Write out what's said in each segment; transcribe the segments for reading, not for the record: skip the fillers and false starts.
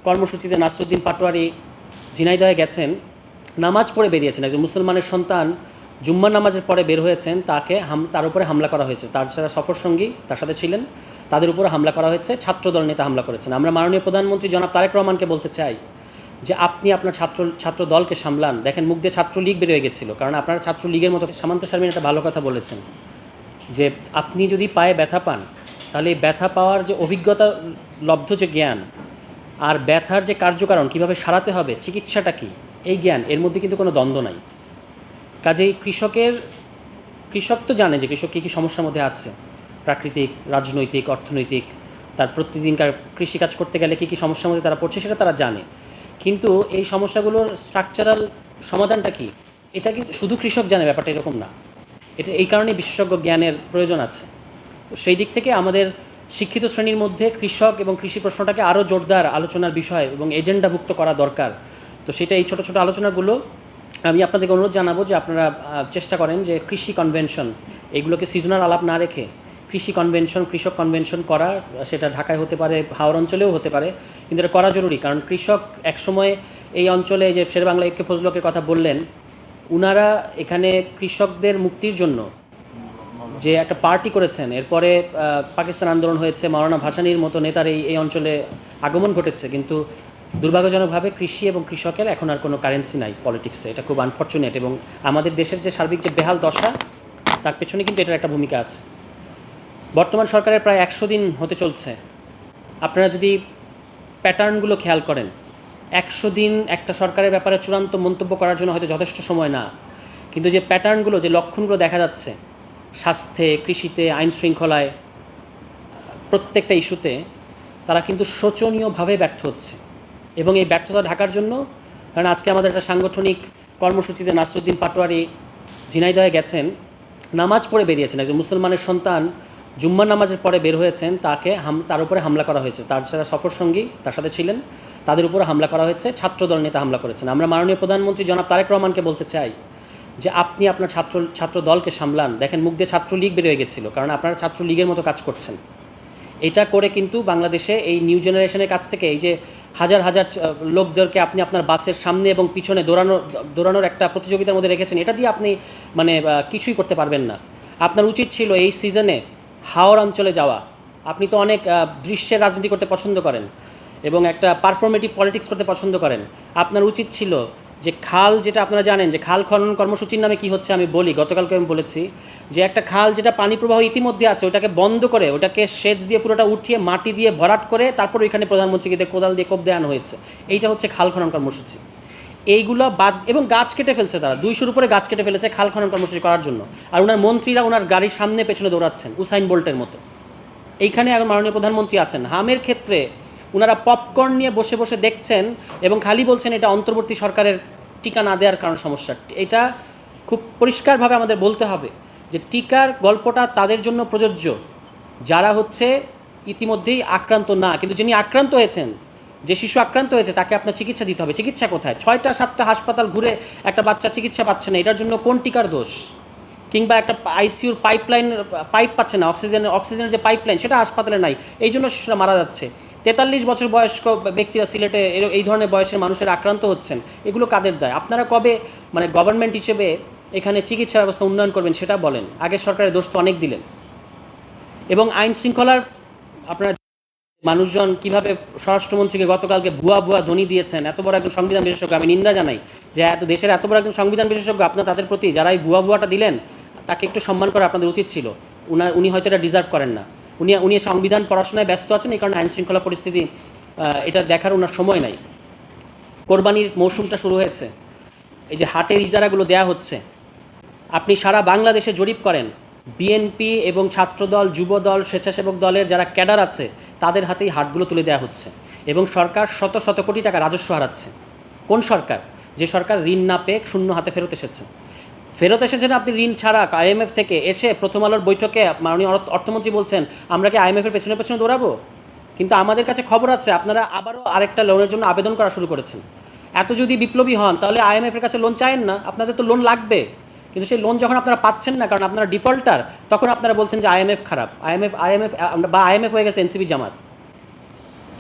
কর্মসূচিতে নাসরুদ্দিন পাটোয়ারি ঝিনাইদহে গেছেন, নামাজ পড়ে বেরিয়েছেন। একজন মুসলমানের সন্তান জুম্মার নামাজের পরে বের হয়েছেন, তার উপরে হামলা করা হয়েছে। তার যারা সফরসঙ্গী তার সাথে ছিলেন তাদের উপরে হামলা করা হয়েছে, ছাত্রদল নেতা হামলা করেছেন। আমরা মাননীয় প্রধানমন্ত্রী জনাব তারেক রহমানকে বলতে চাই যে আপনি আপনার ছাত্র দলকে সামলান। দেখেন, মুখ দিয়ে ছাত্রলীগ বের হয়ে গেছিলো, কারণ আপনারা ছাত্রলীগের মতো। সামান্তা শারমিন একটা ভালো কথা বলেছেন যে আপনি যদি পায়ে ব্যথা পান, তাহলে এই ব্যথা পাওয়ার যে অভিজ্ঞতা লব্ধ যে জ্ঞান আর ব্যথার যে কার্যকারণ কীভাবে সারাতে হবে, চিকিৎসাটা কী, এই জ্ঞান এর মধ্যে কিন্তু কোনো দ্বন্দ্ব নাই। কাজেই কৃষক তো জানে যে কৃষক কী কী সমস্যার মধ্যে আছে, প্রাকৃতিক, রাজনৈতিক, অর্থনৈতিক। তার প্রতিদিনকার কৃষিকাজ করতে গেলে কী কী সমস্যার মধ্যে তারা পড়ছে সেটা তারা জানে। কিন্তু এই সমস্যাগুলোর স্ট্রাকচারাল সমাধানটা কী, এটা কিন্তু শুধু কৃষক জানে, ব্যাপারটা এরকম না। এটা এই কারণেই বিশেষজ্ঞ জ্ঞানের প্রয়োজন আছে। তো সেই দিক থেকে আমাদের শিক্ষিত শ্রেণীর মধ্যে কৃষক এবং কৃষি প্রশ্নটাকে আরও জোরদার আলোচনার বিষয় এবং এজেন্ডাভুক্ত করা দরকার। তো সেটা এই ছোটো ছোটো আলোচনাগুলো আমি আপনাদেরকে অনুরোধ জানাবো যে আপনারা চেষ্টা করেন যে কৃষি কনভেনশন, এইগুলোকে সিজনাল আলাপ না রেখে কৃষি কনভেনশন, কৃষক কনভেনশন করা। সেটা ঢাকায় হতে পারে, হাওড় অঞ্চলেও হতে পারে, কিন্তু এটা করা জরুরি। কারণ কৃষক একসময় এই অঞ্চলে, যে শেরেবাংলা একে ফজলুল হকের কথা বললেন, উনারা এখানে কৃষকদের মুক্তির জন্য যে একটা পার্টি করেছেন। এরপরে পাকিস্তান আন্দোলন হয়েছে, মাওলানা ভাসানীর মতো নেতার এই অঞ্চলে আগমন ঘটেছে। কিন্তু দুর্ভাগ্যজনকভাবে কৃষি এবং কৃষকের এখন আর কোনো কারেন্সি নাই পলিটিক্সে। এটা খুব আনফর্চুনেট, এবং আমাদের দেশের যে সার্বিক যে বেহাল দশা, তার পেছনে কিন্তু এটার একটা ভূমিকা আছে। বর্তমান সরকারের প্রায় 100 দিন হতে চলছে। আপনারা যদি প্যাটার্নগুলো খেয়াল করেন, 100 দিন একটা সরকারের ব্যাপারে চূড়ান্ত মন্তব্য করার জন্য হয়তো যথেষ্ট সময় না, কিন্তু যে প্যাটার্নগুলো, যে লক্ষণগুলো দেখা যাচ্ছে স্বাস্থ্যে, কৃষিতে, আইন শৃঙ্খলায়, প্রত্যেকটা ইস্যুতে তারা কিন্তু শোচনীয়ভাবে ব্যর্থ হচ্ছে। এবং এই ব্যর্থতা ঢাকার জন্য, কারণ আজকে আমাদের একটা সাংগঠনিক কর্মসূচিতে নাসরুদ্দিন পাটোয়ারি ঝিনাইদহে গেছেন, নামাজ পড়ে বেরিয়েছেন। একজন মুসলমানের সন্তান জুম্মার নামাজের পরে বের হয়েছেন, তার উপরে হামলা করা হয়েছে। তার যারা সফরসঙ্গী তার সাথে ছিলেন তাদের উপরে হামলা করা হয়েছে, ছাত্রদল নেতা হামলা করেছেন। আমরা মাননীয় প্রধানমন্ত্রী জনাব তারেক রহমানকে বলতে চাই যে আপনি আপনার ছাত্র দলকে সামলান। দেখেন, মুখ দিয়ে ছাত্রলীগ বের হয়ে গেছিলো, কারণ আপনারা ছাত্রলীগের মতো কাজ করছেন। এটা করে কিন্তু বাংলাদেশে এই নিউ জেনারেশনের কাছ থেকে এই যে হাজার হাজার লোকদেরকে আপনি আপনার বাসের সামনে এবং পিছনে দৌড়ানোর একটা প্রতিযোগিতার মধ্যে রেখেছেন, এটা দিয়ে আপনি কিছুই করতে পারবেন না। আপনার উচিত ছিল এই সিজনে হাওড় অঞ্চলে যাওয়া। আপনি তো অনেক দৃশ্যের রাজনীতি করতে পছন্দ করেন এবং একটা পারফরমেটিভ পলিটিক্স করতে পছন্দ করেন। আপনার উচিত ছিল যে খাল, যেটা আপনারা জানেন যে খাল খনন কর্মসূচির নামে কি হচ্ছে, আমি বলি, গতকালকে আমি বলেছি যে একটা খাল যেটা পানি প্রবাহ ইতিমধ্যে আছে, ওটাকে বন্ধ করে, ওটাকে সেচ দিয়ে পুরোটা উঠিয়ে মাটি দিয়ে ভরাট করে তারপর ওইখানে প্রধানমন্ত্রীকে কোদাল দিয়ে কোপ দেওয়ানো হয়েছে। এইটা হচ্ছে খাল খনন কর্মসূচি। এইগুলো বাদ, এবং গাছ কেটে ফেলছে তারা, 200-র উপরে গাছ কেটে ফেলেছে খাল খনন কর্মসূচি করার জন্য। আর ওনার মন্ত্রীরা ওনার গাড়ির সামনে পেছনে দৌড়াচ্ছেন উসাইন বোল্টের মতো। এইখানে এখন মাননীয় প্রধানমন্ত্রী আছেন, হামের ক্ষেত্রে ওনারা পপকর্ন নিয়ে বসে বসে দেখছেন এবং খালি বলছেন এটা অন্তর্বর্তী সরকারের টিকা না দেওয়ার কারণ সমস্যা। এটা খুব পরিষ্কারভাবে আমাদের বলতে হবে যে টিকার গল্পটা তাদের জন্য প্রযোজ্য যারা হচ্ছে ইতিমধ্যেই আক্রান্ত না, কিন্তু যিনি আক্রান্ত হয়েছেন, যে শিশু আক্রান্ত হয়েছে, তাকে আপনার চিকিৎসা দিতে হবে। চিকিৎসা কোথায়? 6টা-7টা হাসপাতাল ঘুরে একটা বাচ্চা চিকিৎসা পাচ্ছে না, এটার জন্য কোন টিকার দোষ? কিংবা একটা আইসিইউর পাইপ পাচ্ছে না, অক্সিজেনের যে পাইপলাইন সেটা হাসপাতালে নাই, এই জন্য শিশুরা মারা যাচ্ছে। 43 বছর বয়স্ক ব্যক্তিরা সিলেটে এই ধরনের বয়সের মানুষের আক্রান্ত হচ্ছেন। এগুলো কাদের দায়? আপনারা কবে গভর্নমেন্ট হিসেবে এখানে চিকিৎসা ব্যবস্থা উন্নয়ন করবেন সেটা বলেন। আগের সরকারের দোষ তো অনেক দিলেন। এবং আইন শৃঙ্খলার আপনারা মানুষজন কীভাবে স্বরাষ্ট্রমন্ত্রীকে গতকালকে ভুয়া ধ্বনি দিয়েছেন, এত বড় একজন সংবিধান বিশেষজ্ঞ, আমি নিন্দা জানাই যে দেশের এত বড় একজন সংবিধান বিশেষজ্ঞ, আপনার তাদের প্রতি যারা এই ভুয়াটা দিলেন তাকে একটু সম্মান করা আপনাদের উচিত ছিল। উনি হয়তো এটা ডিজার্ভ করেন না। উনি সংবিধান পড়াশোনায় ব্যস্ত আছেন, এই কারণে আইন শৃঙ্খলা পরিস্থিতি এটা দেখার ওনার সময় নাই। কোরবানির মৌসুমটা শুরু হয়েছে, এই যে হাটের ইজারাগুলো দেয়া হচ্ছে, আপনি সারা বাংলাদেশে জরিপ করেন, বিএনপি এবং ছাত্রদল, যুবদল, স্বেচ্ছাসেবক দলের যারা ক্যাডার আছে তাদের হাতেই হাটগুলো তুলে দেওয়া হচ্ছে এবং সরকার শত শত কোটি টাকা রাজস্ব হারাচ্ছে। কোন সরকার? যে সরকার ঋণ না পেয়ে শূন্য হাতে ফেরত এসেছেন। আপনি ঋণ ছাড়া আইএমএফ থেকে এসে প্রথম আলোর বৈঠকে মাননীয় অর্থমন্ত্রী বলছেন আমরা কি আইএমএফের পেছনে পেছনে দৌড়াবো? কিন্তু আমাদের কাছে খবর আছে আপনারা আবারও আরেকটা লোনের জন্য আবেদন করা শুরু করেছেন। এত যদি বিপ্লবী হন তাহলে আইএমএফের কাছে লোন চায়েন না, আপনাদের তো লোন লাগবে। কিন্তু সেই লোন যখন আপনারা পাচ্ছেন না, কারণ আপনারা ডিফল্টার, তখন আপনারা বলছেন যে আইএমএফ খারাপ, আইএমএফ হয়ে গেছে এনসিপি জামাত।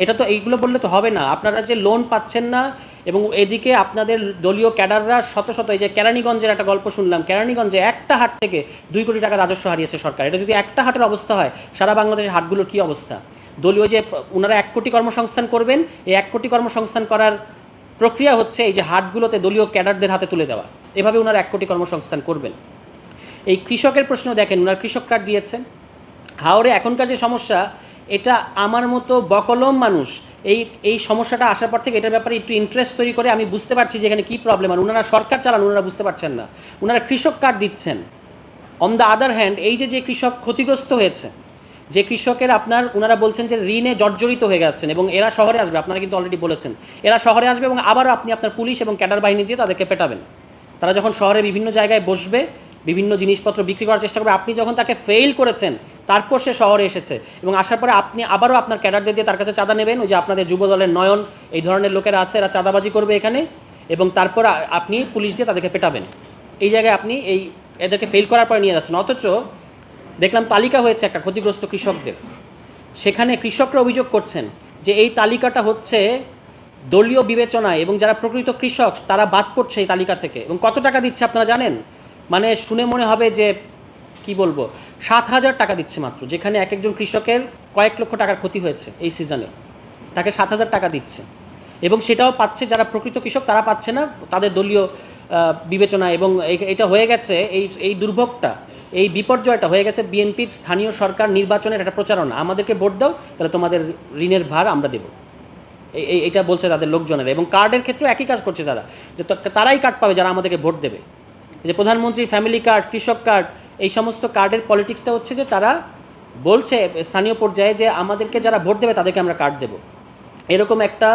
এটা তো এইগুলো বললে তো হবে না। আপনারা যে লোন পাচ্ছেন না এবং এদিকে আপনাদের দলীয় ক্যাডাররা শত শত, এই যে কেরানীগঞ্জের একটা গল্প শুনলাম, কেরানীগঞ্জে একটা হাট থেকে 2 কোটি টাকা রাজস্ব হারিয়েছে সরকার। এটা যদি একটা হাটের অবস্থা হয়, সারা বাংলাদেশের হাটগুলোর কী অবস্থা? দলীয় যে ওনারা 1 কোটি কর্মসংস্থান করবেন, এই 1 কোটি কর্মসংস্থান করার প্রক্রিয়া হচ্ছে এই যে হাটগুলোতে দলীয় ক্যাডারদের হাতে তুলে দেওয়া। এভাবে ওনারা 1 কোটি কর্মসংস্থান করবেন। এই কৃষকের প্রশ্ন দেখেন, ওনার কৃষক কার্ড দিয়েছেন। হাওড়ে এখনকার যে সমস্যা, এটা আমার মতো বকলম মানুষ এই সমস্যাটা আসার পর থেকে এটার ব্যাপারে একটু ইন্টারেস্ট তৈরি করে আমি বুঝতে পারছি যে এখানে কী প্রবলেম। আর ওনারা সরকার চালান, ওনারা বুঝতে পারছেন না, ওনারা কৃষক কার্ড দিচ্ছেন। অন দ্য আদার হ্যান্ড, এই যে কৃষক ক্ষতিগ্রস্ত হয়েছে, যে কৃষকের ওনারা বলছেন যে ঋণে জর্জরিত হয়ে যাচ্ছেন এবং এরা শহরে আসবে, আপনারা কিন্তু অলরেডি বলেছেন এরা শহরে আসবে এবং আবারও আপনি আপনার পুলিশ এবং ক্যাডার বাহিনী দিয়ে তাদেরকে পেটাবেন। তারা যখন শহরে বিভিন্ন জায়গায় বসবে, বিভিন্ন জিনিসপত্র বিক্রি করার চেষ্টা করবে, আপনি যখন তাকে ফেইল করেছেন তারপর সে শহরে এসেছে এবং আসার পরে আপনি আবারও আপনার ক্যাডারদের দিয়ে তার কাছে চাঁদা নেবেন। ওই যে আপনাদের যুব দলের নয়ন, এই ধরনের লোকেরা আছে, এরা চাঁদাবাজি করবে এখানে এবং তারপর আপনি পুলিশ দিয়ে তাদেরকে পেটাবেন। এই জায়গায় আপনি এদেরকে ফেল করার পরে নিয়ে যাচ্ছেন। অথচ দেখলাম তালিকা হয়েছে একটা ক্ষতিগ্রস্ত কৃষকদের, সেখানে কৃষকরা অভিযোগ করছেন যে এই তালিকাটা হচ্ছে দলীয় বিবেচনায় এবং যারা প্রকৃত কৃষক তারা বাদ পড়ছে এই তালিকা থেকে। এবং কত টাকা দিচ্ছে আপনারা জানেন? মানে শুনে মনে হবে যে কি বলবো, 7,000 টাকা দিচ্ছে মাত্র, যেখানে এক একজন কৃষকের কয়েক লক্ষ টাকার ক্ষতি হয়েছে এই সিজনে, তাকে 7,000 টাকা দিচ্ছে। এবং সেটাও পাচ্ছে যারা প্রকৃত কৃষক, তারা পাচ্ছে না তাদের দলীয় বিবেচনা। এবং এটা হয়ে গেছে, এই দুর্ভোগটা, এই বিপর্যয়টা হয়ে গেছে বিএনপির স্থানীয় সরকার নির্বাচনের একটা প্রচারণা। আমাদেরকে ভোট দাও, তাহলে তোমাদের ঋণের ভার আমরা দেবো, এইটা বলছে তাদের লোকজনেরা। এবং কার্ডের ক্ষেত্রেও একই কাজ করছে তারা, যে তারাই কার্ড পাবে যারা আমাদেরকে ভোট দেবে। যে প্রধানমন্ত্রী ফ্যামিলি কার্ড, কৃষক কার্ড, এই সমস্ত কার্ডের পলিটিক্সটা হচ্ছে যে তারা বলছে স্থানীয় পর্যায়ে যে আমাদেরকে যারা ভোট দেবে তাদেরকে আমরা কার্ড দেব। এরকম একটা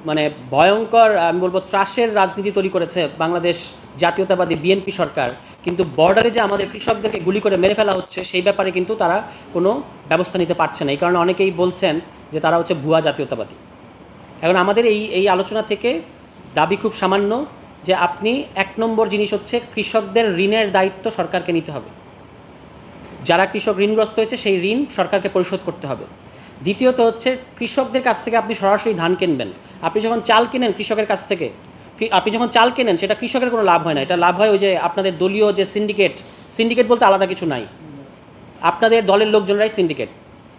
মানে ভয়ঙ্কর, আমি বলবো ত্রাসের রাজনীতি তৈরি করেছে বাংলাদেশ জাতীয়তাবাদী বিএনপি সরকার। কিন্তু বর্ডারে যে আমাদের কৃষকদেরকে গুলি করে মেরে ফেলা হচ্ছে সেই ব্যাপারে কিন্তু তারা কোনো ব্যবস্থা নিতে পারছে না। এই কারণে অনেকেই বলছেন যে তারা হচ্ছে ভুয়া জাতীয়তাবাদী। এখন আমাদের এই আলোচনা থেকে দাবি খুব সামান্য, যে আপনি 1 নম্বর জিনিস হচ্ছে কৃষকদের ঋণের দায়িত্ব সরকারকে নিতে হবে। যারা কৃষক ঋণগ্রস্ত হয়েছে সেই ঋণ সরকারকে পরিশোধ করতে হবে। দ্বিতীয়ত হচ্ছে কৃষকদের কাছ থেকে আপনি সরাসরি ধান কিনবেন। আপনি যখন চাল কেনেন কৃষকের কাছ থেকে, আপনি যখন চাল কেনেন সেটা কৃষকের কোনো লাভ হয় না, এটা লাভ হয় ওই যে আপনাদের দলীয় যে সিন্ডিকেট বলতে আলাদা কিছু নাই, আপনাদের দলের লোকজনরাই সিন্ডিকেট।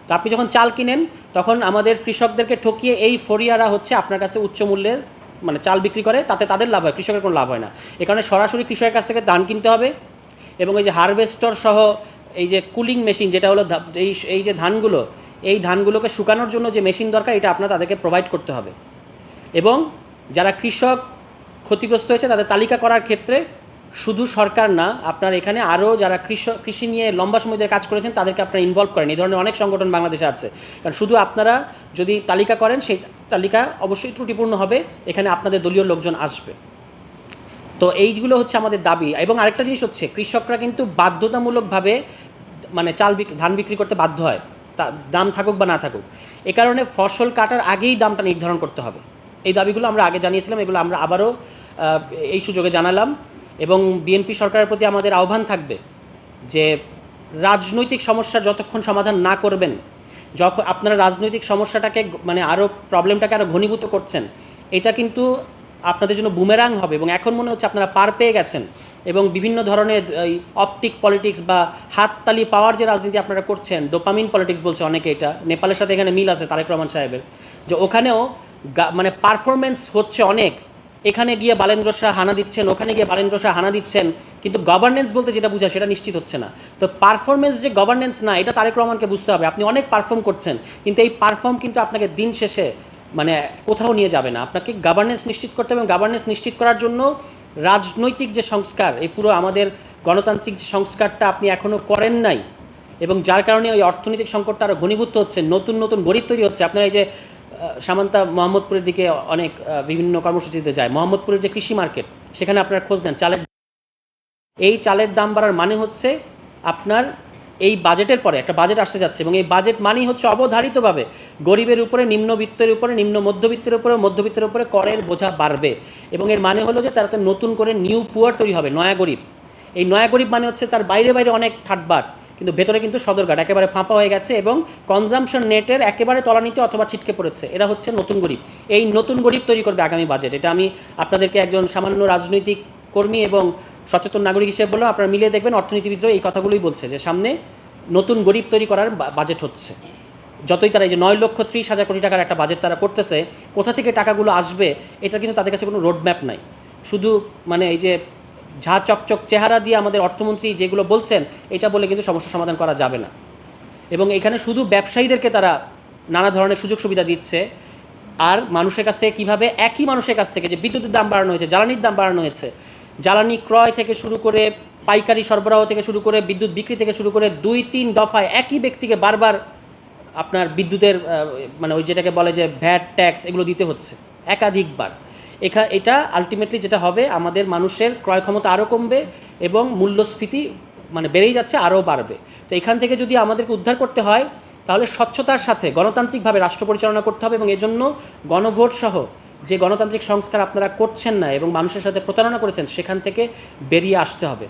তো আপনি যখন চাল কিনেন তখন আমাদের কৃষকদেরকে ঠকিয়ে এই ফরিয়ারা হচ্ছে আপনার কাছে উচ্চ মূল্যে মানে চাল বিক্রি করে, তাতে তাদের লাভ হয়, কৃষকের কোনো লাভ হয় না। এ কারণে সরাসরি কৃষকের কাছ থেকে ধান কিনতে হবে। এবং এই যে হারভেস্টর সহ এই যে কুলিং মেশিন, যেটা হলো এই যে ধানগুলোকে শুকানোর জন্য যে মেশিন দরকার, এটা আপনার তাদেরকে প্রোভাইড করতে হবে। এবং যারা কৃষক ক্ষতিগ্রস্ত হয়েছে তাদের তালিকা করার ক্ষেত্রে শুধু সরকার না, আপনার এখানে আরও যারা কৃষি নিয়ে লম্বা সময় ধরে কাজ করেছেন তাদেরকে আপনারা ইনভলভ করেন। এই ধরনের অনেক সংগঠন বাংলাদেশে আছে। কারণ শুধু আপনারা যদি তালিকা করেন, সেই তালিকা অবশ্যই ত্রুটিপূর্ণ হবে, এখানে আপনাদের দলীয় লোকজন আসবে। তো এইগুলো হচ্ছে আমাদের দাবি। এবং আরেকটা জিনিস হচ্ছে, কৃষকরা কিন্তু বাধ্যতামূলকভাবে মানে ধান বিক্রি করতে বাধ্য হয়, দাম থাকুক বা না থাকুক। এ কারণে ফসল কাটার আগেই দামটা নির্ধারণ করতে হবে। এই দাবিগুলো আমরা আগে জানিয়েছিলাম, এগুলো আমরা আবারও এই সুযোগে জানালাম। এবং বিএনপি সরকারের প্রতি আমাদের আহ্বান থাকবে যে রাজনৈতিক সমস্যার যতক্ষণ সমাধান না করবেন, যখন আপনারা রাজনৈতিক সমস্যাটাকে মানে প্রবলেমটাকে আরও ঘনীভূত করছেন, এটা কিন্তু আপনাদের জন্য বুমেরাং হবে। এবং এখন মনে হচ্ছে আপনারা পার পেয়ে গেছেন এবং বিভিন্ন ধরনের এই অপটিক পলিটিক্স বা হাততালি পাওয়ার যে রাজনীতি আপনারা করছেন, ডোপামিন পলিটিক্স বলছে অনেকে, এটা নেপালের সাথে এখানে মিল আছে তারেক রহমান সাহেবের, যে ওখানেও মানে পারফরমেন্স হচ্ছে অনেক, এখানে গিয়ে বালেন্দ্র শাহ হানা দিচ্ছেন, ওখানে গিয়ে বালেন্দ্র শাহ হানা দিচ্ছেন, কিন্তু গভর্নেন্স বলতে যেটা বোঝায় সেটা নিশ্চিত হচ্ছে না। তো পারফরমেন্স যে গভর্নেন্স না, এটা তারেক রহমানকে বুঝতে হবে। আপনি অনেক পারফর্ম করছেন, কিন্তু এই পারফর্ম কিন্তু আপনাকে দিন শেষে মানে কোথাও নিয়ে যাবে না। আপনাকে গভর্নেন্স নিশ্চিত করতে হবে। এবং গভর্নেন্স নিশ্চিত করার জন্য রাজনৈতিক যে সংস্কার, এই পুরো আমাদের গণতান্ত্রিক যে সংস্কারটা আপনি এখনও করেন নাই, এবং যার কারণে ওই অর্থনৈতিক সংকটটা আরও ঘনীভূত হচ্ছে, নতুন নতুন গরিব তৈরি হচ্ছে। আপনারা এই যে সামান্তা মোহাম্মদপুরের দিকে অনেক বিভিন্ন কর্মসূচিতে যায়, মোহাম্মদপুরের যে কৃষি মার্কেট, সেখানে আপনারা খোঁজ নেন, চালের দাম বাড়ার মানে হচ্ছে আপনার এই বাজেটের পরে একটা বাজেট আসতে যাচ্ছে, এবং এই বাজেট মানেই হচ্ছে অবধারিতভাবে গরিবের উপরে, নিম্নবিত্তের উপরে, নিম্ন মধ্যবিত্তের উপরে, মধ্যবিত্তের উপরে করের বোঝা বাড়বে। এবং এর মানে হলো যে তারা নতুন করে নিউ পুয়ার তৈরি হবে, নয়া গরিব। এই নয়া গরিব মানে হচ্ছে তার বাইরে বাইরে অনেক ঠাটবাট, কিন্তু ভেতরে কিন্তু সদরঘাট একেবারে ফাঁপা হয়ে গেছে এবং কনজামশন নেটের একেবারে তলানিতে অথবা ছিটকে পড়েছে। এরা হচ্ছে নতুন গরিব। এই নতুন গরিব তৈরি করবে আগামী বাজেট। এটা আমি আপনাদেরকে একজন সামান্য রাজনৈতিক কর্মী এবং সচেতন নাগরিক হিসেবে বললাম, আপনারা মিলিয়ে দেখবেন অর্থনীতিবিদরা এই কথাগুলোই বলছে যে সামনে নতুন গরিব তৈরি করার বাজেট হচ্ছে। যতই তারা এই যে 9,30,000 কোটি টাকার একটা বাজেট তারা করতেছে, কোথা থেকে টাকাগুলো আসবে এটা কিন্তু তাদের কাছে কোনো রোডম্যাপ নাই। শুধু মানে এই যে ঝা চকচক চেহারা দিয়ে আমাদের অর্থমন্ত্রী যেগুলো বলছেন এটা বলে কিন্তু সমস্যার সমাধান করা যাবে না। এবং এখানে শুধু ব্যবসায়ীদেরকে তারা নানা ধরনের সুযোগ সুবিধা দিচ্ছে, আর মানুষের কাছ থেকে কীভাবে একই মানুষের কাছ থেকে যে বিদ্যুতের দাম বাড়ানো হয়েছে, জ্বালানির দাম বাড়ানো হয়েছে, জ্বালানি ক্রয় থেকে শুরু করে পাইকারি সরবরাহ থেকে শুরু করে বিদ্যুৎ বিক্রি থেকে শুরু করে 2-3 দফায় একই ব্যক্তিকে বারবার আপনার বিদ্যুতের মানে ওই যেটাকে বলে যে ভ্যাট ট্যাক্স এগুলো দিতে হচ্ছে একাধিকবার। এটা আলটিমেটলি যেটা হবে, আমাদের মানুষের ক্রয় ক্ষমতা আরও কমবে এবং মূল্যস্ফীতি মানে বেড়েই যাচ্ছে, আরও বাড়বে। তো এখান থেকে যদি আমাদেরকে উদ্ধার করতে হয় তাহলে স্বচ্ছতার সাথে গণতান্ত্রিকভাবে রাষ্ট্র পরিচালনা করতে হবে এবং এজন্য গণভোট সহ যে গণতান্ত্রিক সংস্কার আপনারা করছেন না এবং মানুষের সাথে প্রতারণা করেছেন সেখান থেকে বেরিয়ে আসতে হবে।